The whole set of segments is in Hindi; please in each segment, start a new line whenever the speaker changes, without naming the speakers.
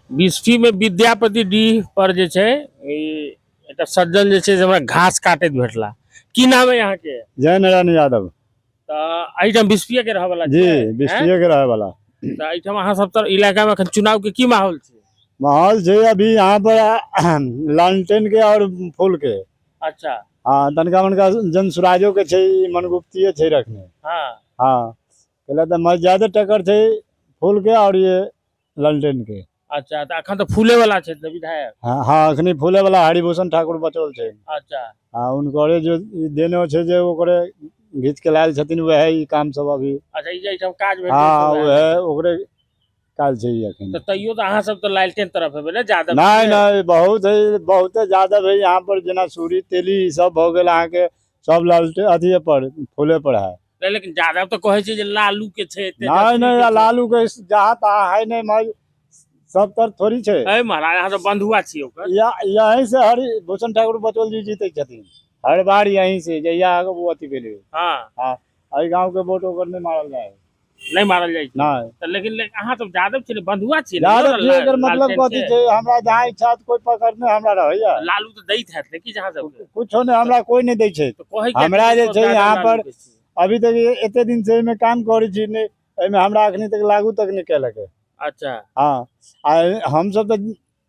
बिस्फी में विद्यापति डीह पर जे छै एकटा सज्जन जे छै से हमरा घास काटैत भेटला। की नाम है यहाँ के?
जय नारायण यादव।
एहिठाम बिस्फिये के रहऽ वाला
जी
छियै?
बिस्फिये के रहे वाला।
तऽ एहिठाम अहाँ सब तर इलाका में अखन चुनाव के की माहौल छै?
माहौल छै अभी यहाँ पर लालटेन के और फूल के।
अच्छा।
हाँ तनका मनका जन सुराजो के छै, मनगुप्तिये छै रखने।
हाँ
हाँ पहले तो मैं ज्यादा टक्कर थे फूल के और ये लालटेन के।
अच्छा तो अखन तो फूले वाला छै तऽ विधायक।
हाँ हाँ अखनी फूले वाला हरिभूषण ठाकुर बचल छै।
अच्छा
हाँ उनकरे जो देने छै जे ओकरे घीच के लायल छथिन वह ई काम सब अभी।
अच्छा ई जे एहिठाम काज भेल
हाँ वह ओकरे काल छै अखन।
तो तैयो तो अहाँ सब तो लालटेन तरफ हेबै ने ज्यादा?
नहीं नहीं बहुत है, बहुते ज्यादा है यहाँ पर जना सूरी तेली ई सब भ गेल अहाँ के सब लालटेन अथी पर फूले पर है।
नहीं लेकिन ज्यादा तो कहे छै जे लालू के छै।
नहीं नहीं लालू के जहाँ तहाँ है नहीं मैं सब तर थोड़ी छै।
है महाराज अहाँ सब बंधुआ छी ओकर।
यहीं से हरिभूषण ठाकुर बचौल जी जीते छथिन हर बार यहीं से जहिया वो अथी भेले।
हाँ
हाँ एहि गांव के वोट ओकर नहीं मारल जाए।
नहीं मारल जाए छै।
नहीं
तो लेकिन अहाँ सब यादव छी, बंधुआ छी।
यादव जी एकर मतलब कथी छै हमरा जहाँ इच्छा कोई पकड़ने हमरा रहैया।
लालू तो दैत हैत लेकिन जहाँ सब
कुछो नहीं हमरा कोई नहीं दै छै। हमरा जे छै यहाँ पर अभी तक एते दिन से में काम करै छी ने एमे हमरा अखनी तक लागू तक नहीं केलक।
अच्छा
हाँ हम सब तो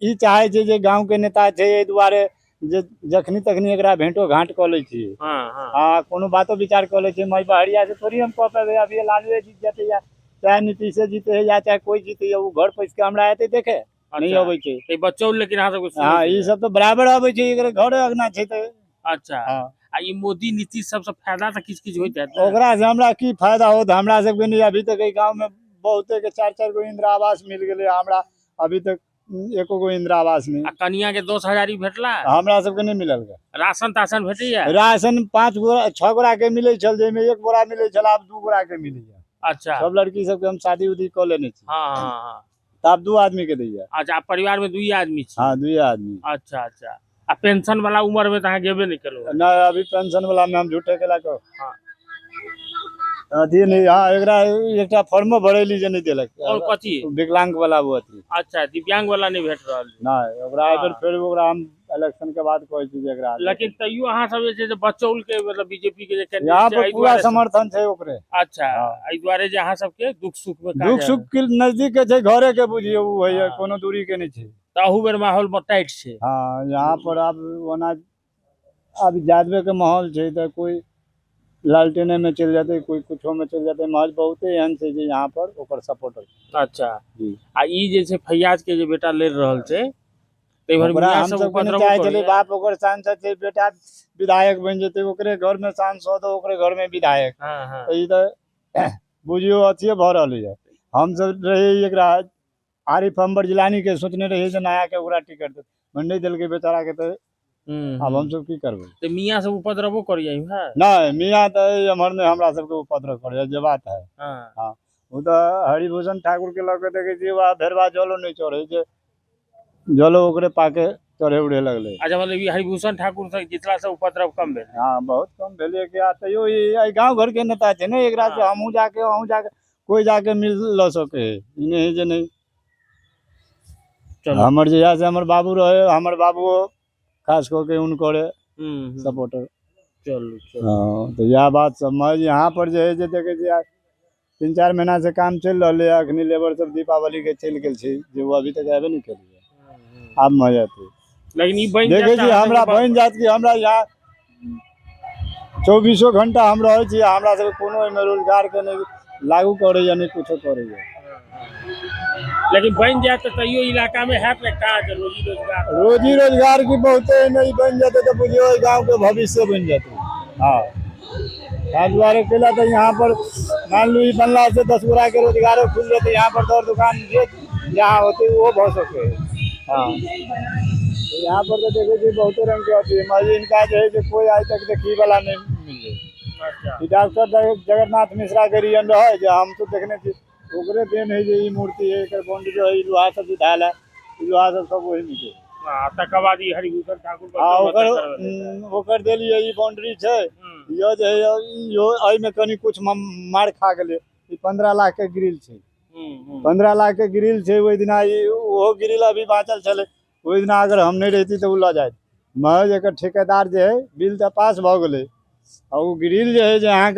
ई चाहे छै जे गांव के नेता छै एहि दुआरे जे जखनी तखनी एकरा भेंटो घाट क लै छी। हाँ कोनो बातो विचार क लै छी। मैं बहरिया से थोड़ी हम कह पाबे अभी लालू जीत जेते या चाहे नीतीश जीते है या चाहे कोई जीते है वो घर पैस के हमरा एते देखे नहीं अबै छै।
बच्चों लेकिन अहाँ सब
हाँ ई सब तो बराबर अबै छै एकरे घरे अंगना छै त।
अच्छा आ ई मोदी नीतीश सबसे फायदा तो किछ किछ होइत हैत।
ओकरा से हमरा की फायदा होत हमरा सब के नहीं। अभी तक ए गांव में बहुते के 4-4 गो इंदिरा आवास मिल गेले हमरा अभी तक एको गो इंदिरा आवास नहीं।
आ कनिया के 10,000 भेटला
हमरा सब के नहीं मिलल।
राशन ताशन भेटैया?
राशन 5 बोरा 6 बोरा के मिले छल जेमे 1 बोरा मिले छल आब 2 बोरा के मिलैया।
अच्छा
सब लड़की सब के हम शादी उदी क लेने छी।
हाँ हाँ हाँ
त अब 2 आदमी के दैया।
अच्छा परिवार में 2 आदमी छी?
हाँ 2 आदमी।
अच्छा अच्छा आ पेंशन वाला उम्र में तो अहाँ गेबे नहीं केलो?
ना अभी पेंशन वाला में हम झूठे केला को।
हाँ
अथी नहीं हाँ एकरा एकटा फॉर्म भरेली जे नहीं देलक।
और कथी?
विकलांग वाला वो अथी।
अच्छा दिव्यांग वाला नहीं भेट रहल?
नहीं ओकरा एबर फिर ओकरा हम इलेक्शन के बाद कहै छी जे एकरा।
लेकिन तैयो अहाँ सब जे छै से बचौल के मतलब बीजेपी के जे कैंडिडेट
यहाँ पर पूरा समर्थन छै ओकरे।
अच्छा एहि दुआरे जे अहाँ सब के दुख सुख में
दुख सुख के नजदीक के छै घरे के बुझियो उ है कोनो दूरी के नहीं छै।
ताहू बेर माहौल में टाइट छै।
हाँ यहाँ पर अब ओना अब जादवे के माहौल छै त कोई लालटेने में चल जाते कोई कुछो में चल जाते महज बहुते एहन छै जे यहाँ पर ओकर सपोर्टर।
अच्छा
जी
आ ई जे छै फैयाज के जे बेटा लड़ रहल छै तै भर
ओकरा
मियां
हम
सब
सब के
उपद्रव
चाहे
करैया?
चले बाप ओकर सांसद छै बेटा विधायक बन जेते ओकरे घर में सांसद ओकरे घर में विधायक।
हाँ हाँ
ई त बुझियो अथिए भ रहल है। हम सब रहे एकरा आरिफ अंबर जिलानी के सोचने रहे जे नया के ओकरा टिकट दे मंडी दिल के बेचारा के त अब हम सब की करबे।
तो मियां सब उपद्रव करिया है?
नहीं मियां तो हमर ने हमरा सब के उपद्रव करे जे बात है।
हाँ
हाँ वो तो हरिभूषण ठाकुर के लगे देखे छी वह भेरवा जलो नहीं चढ़े जे जलो ओकरे पाके चढ़े उड़े लगले।
अच्छा मतलब ई हरिभूषण ठाकुर से जितला से उपद्रव कम भेल?
हाँ बहुत कम भेलिए कि तैयो ई गांव घर के नेता छै ने एकरा से हमहू जाके कोई जाके मिल ल सके है ई नहीं जे नहीं। हमर जहिया से हमर बाबू रहे हमर बाबू खास करके उनकरे सपोर्टर।
चलो
हाँ तो यह बात समझ यहाँ पर जो है जे देखे छी 3-4 महीना से काम चल रहा है अखनी लेबर सब दीपावली के चल गेल छै जे वो अभी तक आबे नहीं केलिए। आब मजा आते
लेकिन ई बन
देखे छी हमरा बन जात कि हमरा यहाँ 24 घंटा हम रहे छी हमरा सब कोनो एमे रोजगार के नहीं लागू करे या नहीं कुछो करे।
लेकिन बन जाए तो तैयो इलाका में है ना काज
रोजी रोजगार की बहुते नहीं बन जाते तो बुझियो गांव के भविष्य बन जाते। हाँ ताहि दुआरे केला तो यहाँ पर मान लो बनला से 10 गोरा के रोजगार खुल जाते यहाँ पर तो दुकान जे जहाँ होते वो भ सके। हाँ तो यहाँ पर तो देखे छी बहुते रंग के होती है इनका जो है कोई आज तक देखी वाला नहीं मिले। डॉक्टर जगन्नाथ मिश्रा के रियन रहे जो हम तो देखने थी ओकरे देन है जे ई मूर्ति है एकर बॉन्ड जो है लोहा सब उठाल है लोहा सब वही मिले।
तकर बाद ई हरिभूषण ठाकुर
हाँ ओकर देलिए ई बाउंड्री छै यो जे यो एहि में कनी कुछ मार खा गेले ई 15 लाख के ग्रिल छै। 15 लाख के ग्रिल छे ओहि दिना वो ग्रिल अभी बाँचल चले ओहि दिना अगर हम नहीं रहती तो उ ल जाए महज एक ठेकेदार जो है बिल तो पास भ गए और ग्रिल जो है जहाँ